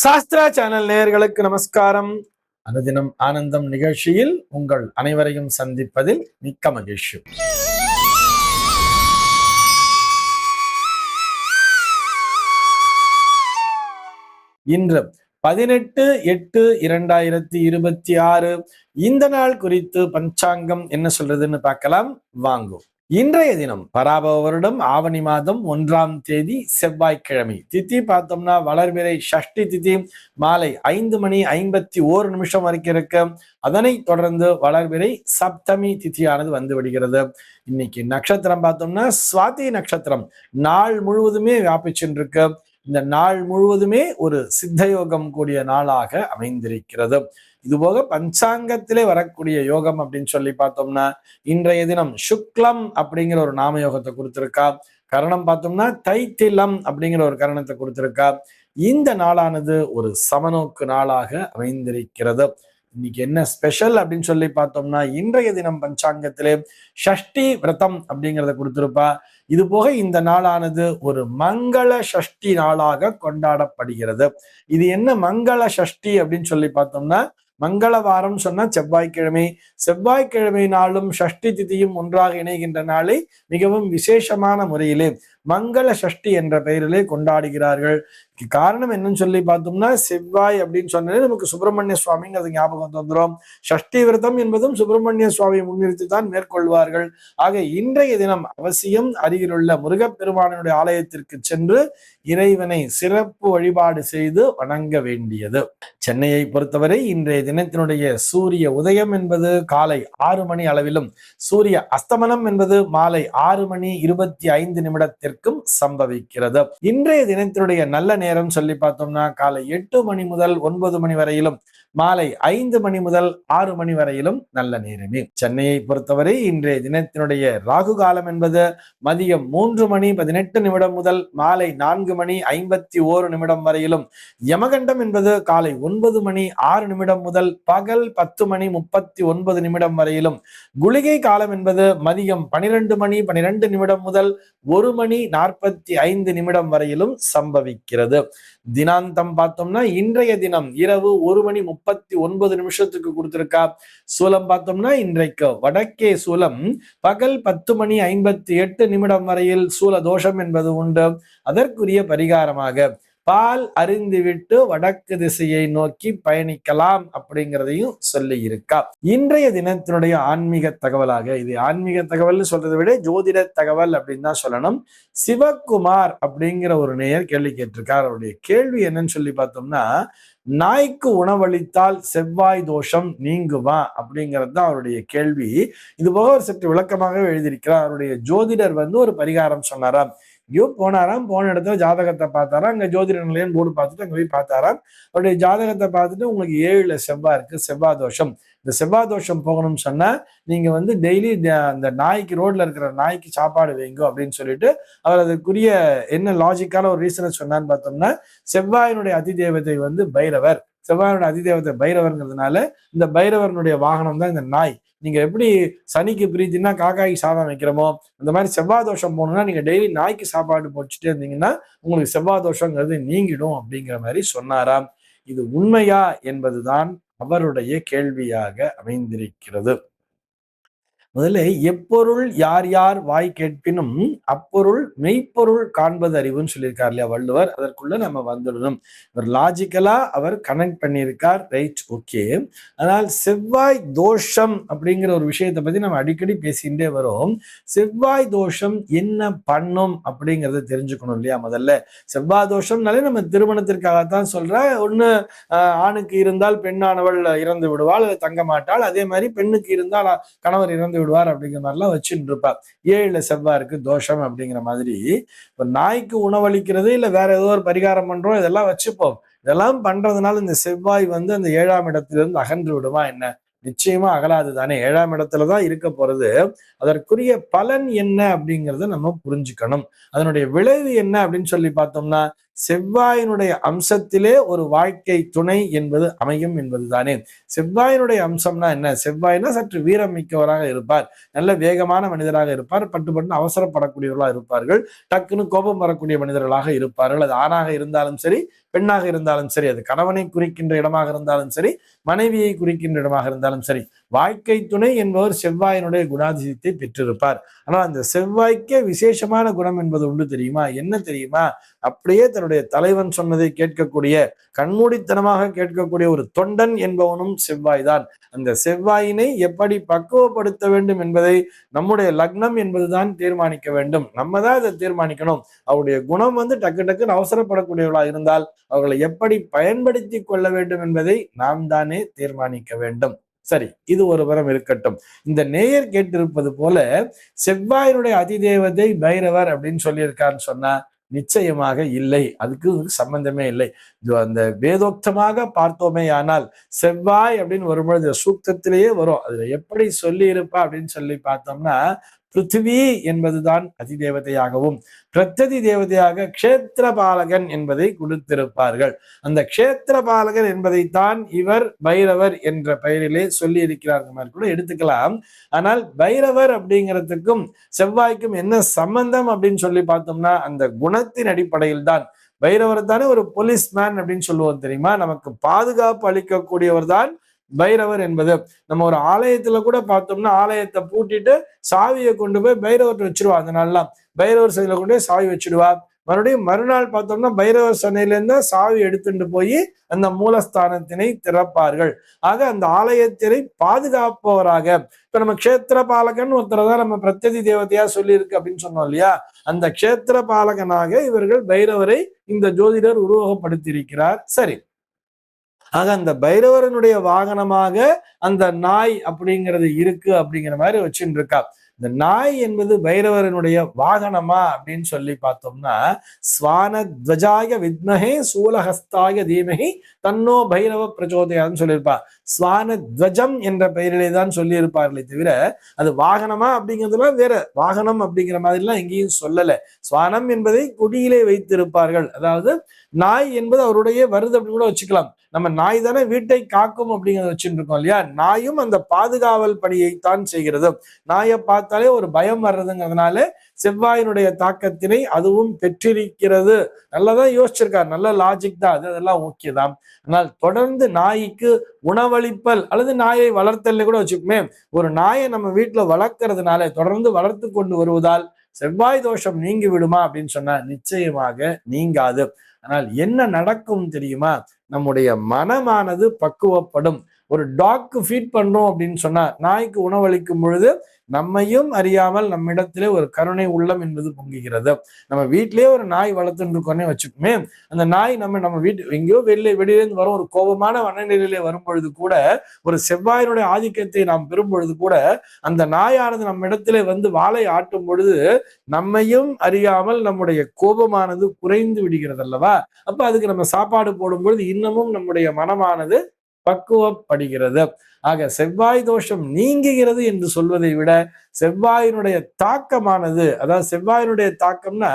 Sastra channel நேயர்களுக்கு நமஸ்காரம். அனுதினம் ஆனந்தம் நிகழ்ச்சியில் உங்கள் அனைவரையும் சந்திப்பதில் மிக்க மகிழ்ச்சி. இன்று 18/8/2026 இந்த நாள் குறித்து பஞ்சாங்கம் என்ன சொல்றதுன்னு பார்க்கலாம் வாங்கும். இன்றைய தினம் பராபவ வருடம் ஆவணி மாதம் 1ஆம் தேதி செவ்வாய்க்கிழமை. திதி பார்த்தோம்னா வளர்பிறை ஷஷ்டி திதி மாலை 5:51 வரைக்கும் இருக்கு. அதனை தொடர்ந்து வளர்பிறை சப்தமி திதியானது வந்து விடுகிறது. இன்னைக்கு நட்சத்திரம் பார்த்தோம்னா சுவாதி நட்சத்திரம் நாள் முழுவதுமே வியாபிச்சுருக்கு. இந்த நாள் முழுவதுமே ஒரு சித்தயோகம் கூடிய நாளாக அமைந்திருக்கிறது. இதுபோக பஞ்சாங்கத்திலே வரக்கூடிய யோகம் அப்படின்னு சொல்லி பார்த்தோம்னா இன்றைய தினம் சுக்லம் அப்படிங்கிற ஒரு நாம யோகத்தை கொடுத்திருக்கா. கரணம் பார்த்தோம்னா தைத்திலம் அப்படிங்கிற ஒரு கரணத்தை கொடுத்திருக்கா. இந்த நாளானது ஒரு சமநோக்கு நாளாக அமைந்திருக்கிறது. இன்னைக்கு என்ன ஸ்பெஷல் அப்படின்னு சொல்லி பார்த்தோம்னா இன்றைய தினம் பஞ்சாங்கத்திலே ஷஷ்டி விரதம் அப்படிங்கிறத கொடுத்திருப்பா. இது போக இந்த நாளானது ஒரு மங்கள சஷ்டி நாளாக கொண்டாடப்படுகிறது. இது என்ன மங்கள சஷ்டி அப்படின்னு சொல்லி பார்த்தோம்னா மங்களவாரம் சொன்னா செவ்வாய்க்கிழமை, செவ்வாய்க்கிழமை நாளும் ஷஷ்டி திதியும் ஒன்றாக இணைகின்ற நாளை மிகவும் விசேஷமான முறையிலே மங்கள சஷ்டி என்ற பெயரிலே கொண்டாடுகிறார்கள். காரணம் என்னன்னு சொல்லி பார்த்தோம்னா செவ்வாய் அப்படின்னு சொன்னாலே நமக்கு சுப்பிரமணிய சுவாமிங்கிறது ஞாபகம் வந்துடும். சஷ்டி விரதம் என்பதும் சுப்பிரமணிய சுவாமியை முன்னிறுத்தி தான் மேற்கொள்வார்கள். ஆக இன்றைய தினம் அவசியம் அருகிலுள்ள முருகப்பெருமானுடைய ஆலயத்திற்கு சென்று இறைவனை சிறப்பு வழிபாடு செய்து வணங்க வேண்டியது. சென்னையை பொறுத்தவரை இன்றைய தினத்தினுடைய சூரிய உதயம் என்பது காலை 6 மணி அளவிலும் சூரிய அஸ்தமனம் என்பது மாலை 6:25 சம்பவிக்கிறது. இன்றைய தினத்தினுடைய நல்ல நேரம் சொல்லி பார்த்தோம்னா காலை 8 மணி முதல் 9 மணி வரையிலும் மாலை 5 மணி முதல் 6 மணி வரையிலும் நல்ல நேரமே. சென்னையை பொறுத்தவரை இன்றைய தினத்தினுடைய ராகு காலம் என்பது மதியம் 3:18 முதல் மாலை 4:51 வரையிலும், யமகண்டம் என்பது காலை 9:06 முதல் பகல் 10:39 வரையிலும், குளிகை காலம் என்பது மதியம் 12:12 முதல் 1:45 வரையிலும் சம்பவிக்கிறது. தினாந்தம் பார்த்தோம்னா இன்றைய தினம் இரவு 1:39 கொடுத்திருக்கா. சூலம் பார்த்தோம்னா இன்றைக்கு வடக்கே சூலம், பகல் 10:58 வரையில் சூல தோஷம் என்பது உண்டு. அதற்குரிய பரிகாரமாக பால் அருந்திவிட்டு வடக்கு திசையை நோக்கி பயணிக்கலாம் அப்படிங்கிறதையும் சொல்லி இருக்கா. இன்றைய தினத்தினுடைய ஆன்மீக தகவலாக, இது ஆன்மீக தகவல்னு சொல்றதை விட ஜோதிட தகவல் அப்படின்னு தான் சொல்லணும். சிவகுமார் அப்படிங்கிற ஒரு நேயர் கேள்வி கேட்டிருக்கார். அவருடைய கேள்வி என்னன்னு சொல்லி பார்த்தோம்னா நாய்க்கு உணவளித்தால் செவ்வாய் தோஷம் நீங்குமா அப்படிங்கிறது தான் அவருடைய கேள்வி. இது போக ஒரு சற்று விளக்கமாகவே எழுதியிருக்கிறார். அவருடைய ஜோதிடர் ஒரு பரிகாரம் சொன்னாராம். ஐயோ போனாராம், போன இடத்துல ஜாதகத்தை பார்த்தாராம், அங்க ஜோதிட நிலையம் போர்டு பார்த்துட்டு அங்க போய் பார்த்தாராம். அவருடைய ஜாதகத்தை பார்த்துட்டு உங்களுக்கு 7ல் செவ்வாய் இருக்கு, செவ்வாய் தோஷம். இந்த செவ்வாய் தோஷம் போகணும்னு சொன்னா நீங்க டெய்லி அந்த நாய்க்கு, ரோட்ல இருக்கிற நாய்க்கு சாப்பாடு வைங்க அப்படின்னு சொல்லிட்டு அவர் அதற்குரிய என்ன லாஜிக்கான ஒரு ரீசனை சொன்னான்னு பார்த்தோம்னா செவ்வாயினுடைய அதிதேவதை பைரவர். செவ்வாயினுடைய அதிதேவதை பைரவர்ங்கிறதுனால இந்த பைரவனுடைய வாகனம் தான் இந்த நாய். நீங்க எப்படி சனிக்கு பிரீத்தினா காக்காய்க்கு சாதம் வைக்கிறோமோ அந்த மாதிரி செவ்வாய் தோஷம் போகணும்னா நீங்க டெய்லி நாய்க்கு சாப்பாடு போச்சுட்டே இருந்தீங்கன்னா உங்களுக்கு செவ்வாய் தோஷங்கிறது நீங்கிடும் அப்படிங்கிற மாதிரி சொன்னாராம். இது உண்மையா என்பதுதான் அவருடைய கேள்வியாக அமைந்திருக்கிறது. முதல்ல எப்பொருள் யார் யார் வாய் கேட்பினும் அப்பொருள் மெய்ப்பொருள் காண்பது அறிவுன்னு சொல்லியிருக்கார் இல்லையா வள்ளுவர். அதற்குள்ள நம்ம வந்துடணும். ஒரு லாஜிக்கலா அவர் கனெக்ட் பண்ணியிருக்கார். Right, okay. ஆனால் செவ்வாய் தோஷம் அப்படிங்கிற ஒரு விஷயத்தை பத்தி நம்ம அடிக்கடி பேசிகிட்டே வரோம். செவ்வாய் தோஷம் என்ன பண்ணும் அப்படிங்கிறத தெரிஞ்சுக்கணும் இல்லையா. முதல்ல செவ்வாய் தோஷம்னாலே நம்ம திருமணத்திற்காகத்தான் சொல்ற. ஒண்ணு ஆணுக்கு இருந்தால் பெண்ணானவள் இறந்து விடுவாள், தங்க மாட்டாள். அதே மாதிரி பெண்ணுக்கு இருந்தால் கணவர் இறந்து விடுவார் அப்படிங்கிற மாதிரிலாம் வச்சுட்டு இருப்பார். 7ல் செவ்வாய் இருக்கு தோஷம் அப்படிங்கிற மாதிரி. இப்ப நாய்க்கு உணவளிக்கிறது இல்ல வேற ஏதோ ஒரு பரிகாரம் பண்றோம், இதெல்லாம் வச்சுப்போம். இதெல்லாம் பண்றதுனால இந்த செவ்வாய் அந்த 7ஆம் இடத்திலிருந்து அகன்று விடுமா என்ன? நிச்சயமா அகலாது தானே. 7ஆம் இடத்துலதான் இருக்க போறது. அதற்குரிய பலன் என்ன அப்படிங்கிறத நம்ம புரிஞ்சுக்கணும். அதனுடைய விளைவு என்ன அப்படின்னு சொல்லி பார்த்தோம்னா செவ்வாயினுடைய அம்சத்திலே ஒரு வாழ்க்கை துணை என்பது அமையும் என்பதுதானே. செவ்வாயினுடைய அம்சம்னா என்ன? செவ்வாய்னா சற்று வீரம் மிக்கவராக இருப்பார், நல்ல வேகமான மனிதராக இருப்பார், பட்டு பட்டு அவசரப்படக்கூடியவர்களாக இருப்பார்கள், டக்குன்னு கோபம் வரக்கூடிய மனிதர்களாக இருப்பார்கள். அது ஆணாக இருந்தாலும் சரி, பெண்ணாக இருந்தாலும் சரி, அது கணவனை குறிக்கின்ற இடமாக இருந்தாலும் சரி, மனைவியை குறிக்கின்ற இடமாக இருந்தாலும் சரி, வாழ்க்கை துணை என்பவர் செவ்வாயினுடைய குணாதிசயத்தை பெற்றிருப்பார். ஆனால் அந்த செவ்வாய்க்கே விசேஷமான குணம் என்பது உண்டு தெரியுமா? என்ன தெரியுமா? அப்படியே தன்னுடைய தலைவன் சொன்னதை கேட்கக்கூடிய, கண்மூடித்தனமாக கேட்கக்கூடிய ஒரு தொண்டன் என்பவனும் செவ்வாய்தான். அந்த செவ்வாயினை எப்படி பக்குவப்படுத்த வேண்டும் என்பதை நம்முடைய லக்னம் என்பதுதான் தீர்மானிக்க வேண்டும். நம்ம தான் அதை தீர்மானிக்கணும். அவருடைய குணம் டக்கு டக்குன்னு அவசரப்படக்கூடியவர்களா இருந்தால் அவர்களை எப்படி பயன்படுத்தி கொள்ள வேண்டும் என்பதை நாம் தானே தீர்மானிக்க வேண்டும். சரி, இது ஒரு புறம் இருக்கட்டும். இந்த நேயர் கேட்டிருப்பது போல செவ்வாயினுடைய அதிதேவதை பைரவர் அப்படின்னு சொல்லியிருக்கான்னு சொன்னா நிச்சயமாக இல்லை, அதுக்கு சம்பந்தமே இல்லை. அந்த வேதோக்தமாக பார்த்தோமே ஆனால் செவ்வாய் அப்படின்னு வரும்பொழுது சூக்தத்திலேயே வரும். அதுல எப்படி சொல்லி இருப்பா அப்படின்னு சொல்லி பார்த்தோம்னா, பிருத்திவி என்பதுதான் அதிதேவதையாகவும் பிரத்யதி தேவதையாக க்ஷேத்திரபாலகன் என்பதை கொடுத்திருப்பார்கள். அந்த க்ஷேத்திரபாலகன் என்பதைத்தான் இவர் பைரவர் என்ற பெயரிலே சொல்லி இருக்கிறார்கள் கூட எடுத்துக்கலாம். ஆனால் பைரவர் அப்படிங்கிறதுக்கும் செவ்வாய்க்கும் என்ன சம்பந்தம் அப்படின்னு சொல்லி பார்த்தோம்னா, அந்த குணத்தின் அடிப்படையில் தான். பைரவர் தானே ஒரு போலீஸ்மேன் அப்படின்னு சொல்லுவோம் தெரியுமா? நமக்கு பாதுகாப்பு அளிக்கக்கூடியவர் தான் பைரவர் என்பது. நம்ம ஒரு ஆலயத்துல கூட பார்த்தோம்னா, ஆலயத்தை பூட்டிட்டு சாவியை கொண்டு போய் பைரவர்கிட்ட வச்சிருவா. அந்த நாள்லாம் பைரவர் சனையில கொண்டு போய் சாவி வச்சிடுவா. மறுபடியும் மறுநாள் பார்த்தோம்னா பைரவர் சனையில இருந்தா சாவி எடுத்துட்டு போய் அந்த மூலஸ்தானத்தினை திறப்பார்கள். ஆக அந்த ஆலயத்தினை பாதுகாப்பவராக, இப்ப நம்ம க்ஷேத்திர பாலகன் ஒருத்தரை தான் நம்ம பிரத்யதி தேவதையா சொல்லி இருக்கு அப்படின்னு சொன்னோம் இல்லையா? அந்த க்ஷேத்திர பாலகனாக இவர்கள் பைரவரை இந்த ஜோதிடர் உருவகப்படுத்தி இருக்கிறார். சரி, ஆக அந்த பைரவரனுடைய வாகனமாக அந்த நாய் அப்படிங்கிறது இருக்கு அப்படிங்கிற மாதிரி வச்சுட்டு இருக்கா. இந்த நாய் என்பது பைரவரனுடைய வாகனமா அப்படின்னு சொல்லி பார்த்தோம்னா, ஸ்வானத்வஜாய வித்மஹே சூலஹஸ்தாய தீமஹி தன்னோ பைரவ பிரச்சோதயான்னு சொல்லியிருப்பா. ஸ்வானத்வஜம் என்ற பெயரிலே தான் சொல்லி இருப்பார்களே தவிர அது வாகனமா அப்படிங்கிறதுலாம் வேற. வாகனம் அப்படிங்கிற மாதிரிலாம் எங்கேயும் சொல்லல. ஸ்வானம் என்பதை கொடியிலே வைத்திருப்பார்கள். அதாவது நாய் என்பது அவருடைய வருது அப்படின்னு கூட வச்சுக்கலாம். நம்ம நாய் தானே வீட்டை காக்கும் அப்படிங்கிறத வச்சுட்டு இருக்கோம் இல்லையா? நாயும் அந்த பாதுகாவல் பணியைத்தான் செய்கிறது. நாயை பார்த்தாலே ஒரு பயம் வர்றதுங்கிறதுனால செவ்வாயினுடைய தாக்கத்தினை அதுவும் பெற்றிருக்கிறது. நல்லதான் யோசிச்சிருக்காரு, நல்ல லாஜிக் தான் அது, அதெல்லாம் ஓகே தான். ஆனால் தொடர்ந்து நாய்க்கு உணவளிப்பல் அல்லது நாயை வளர்த்தல்னு கூட வச்சுக்குமே, ஒரு நாயை நம்ம வீட்டுல வளர்க்கறதுனால, தொடர்ந்து வளர்த்து கொண்டு வருவதால் செவ்வாய் தோஷம் நீங்கி விடுமா அப்படின்னு சொன்னா நிச்சயமாக நீங்காது. ஆனால் என்ன நடக்கும் தெரியுமா? நம்முடைய மனமானது பக்குவப்படும். ஒரு டாக்கு ஃபீட் பண்றோம் அப்படின்னு சொன்னா, நாய்க்கு உணவளிக்கும் பொழுது நம்மையும் அறியாமல் நம்மிடத்திலே ஒரு கருணை உள்ளம் என்பது பொங்குகிறது. நம்ம வீட்டிலேயே ஒரு நாய் வளர்த்துட்டு இருக்கோன்னே வச்சுக்குமே, அந்த நாய் நம்ம வீட்டு எங்கேயோ வெளியிலேருந்து வரும் ஒரு கோபமான மனநிலையிலே வரும் பொழுது கூட, ஒரு செவ்வாயினுடைய ஆதிக்கத்தை நாம் பெறும் பொழுது கூட, அந்த நாயானது நம்ம இடத்திலே வாளை ஆட்டும் பொழுது நம்மையும் அறியாமல் நம்முடைய கோபமானது குறைந்து விடுகிறது அல்லவா? அப்ப அதுக்கு நம்ம சாப்பாடு போடும் பொழுது இன்னமும் நம்முடைய மனமானது பக்குவப்படுகிறது. ஆக செவ்வாய் தோஷம் நீங்குகிறது என்று சொல்வதை விட செவ்வாயினுடைய தாக்கமானது, அதாவது செவ்வாயினுடைய தாக்கம்னா,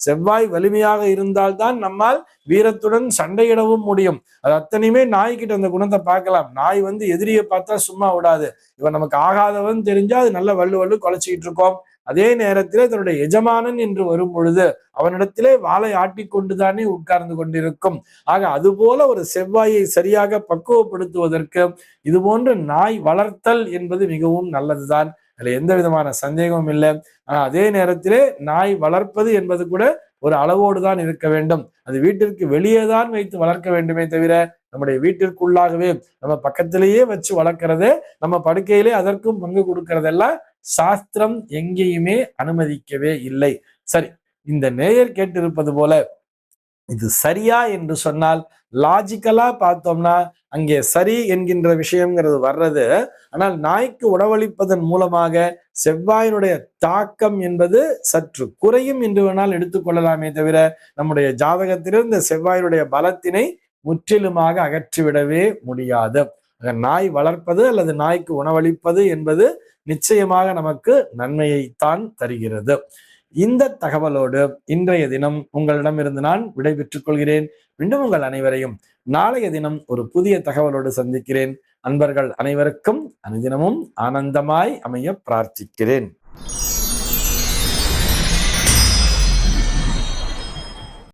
செவ்வாய் வலிமையாக இருந்தால்தான் நம்மால் வீரத்துடன் சண்டையிடவும் முடியும். அது அத்தனையுமே நாய்கிட்ட அந்த குணத்தை பார்க்கலாம். நாய் எதிரியை பார்த்தா சும்மா விடாது. இவன் நமக்கு ஆகாதவன் தெரிஞ்சா அது நல்ல வல்லு குலைச்சிக்கிட்டு இருக்கோம். அதே நேரத்திலே தன்னுடைய எஜமானன் என்று வரும் பொழுது அவனிடத்திலே வாளை ஆட்டிக்கொண்டுதானே உட்கார்ந்து கொண்டிருக்கும். ஆக அதுபோல ஒரு செவ்வாயை சரியாக பக்குவப்படுத்துவதற்கு இது போன்ற நாய் வளர்த்தல் என்பது மிகவும் நல்லதுதான். அதுல எந்த விதமான சந்தேகமும் இல்லை. ஆனா அதே நேரத்திலே நாய் வளர்ப்பது என்பது கூட ஒரு அளவோடு தான் இருக்க வேண்டும். அது வீட்டிற்கு வெளியே தான் வைத்து வளர்க்க வேண்டுமே தவிர நம்முடைய வீட்டிற்குள்ளாகவே நம்ம பக்கத்திலேயே வச்சு வளர்க்கறது, நம்ம படுக்கையிலே அதற்கும் பங்கு கொடுக்கறதெல்லாம் சாஸ்திரம் எங்கேயுமே அனுமதிக்கவே இல்லை. சரி, இந்த நேயர் கேட்டிருப்பது போல இது சரியா என்று சொன்னால், லாஜிக்கலா பார்த்தோம்னா அங்கே சரி என்கின்ற விஷயம்ங்கிறது வர்றது. ஆனால் நாய்க்கு உணவளிப்பதன் மூலமாக செவ்வாயினுடைய தாக்கம் என்பது சற்று குறையும் என்று வேணால் எடுத்துக்கொள்ளலாமே தவிர நம்முடைய ஜாதகத்திலிருந்து செவ்வாயினுடைய பலத்தினை முற்றிலுமாக அகற்றிவிடவே முடியாது. நாய் வளர்ப்பது அல்லது நாய்க்கு உணவளிப்பது என்பது நிச்சயமாக நமக்கு நன்மையைத்தான் தருகிறது. இந்த தகவலோடு இன்றைய தினம் உங்களிடமிருந்து நான் விடைபெற்றுக் கொள்கிறேன். மீண்டும் உங்கள் அனைவரையும் நாளைய தினம் ஒரு புதிய தகவலோடு சந்திக்கிறேன். அன்பர்கள் அனைவருக்கும் அனுதினமும் ஆனந்தமாய் அமைய பிரார்த்திக்கிறேன்.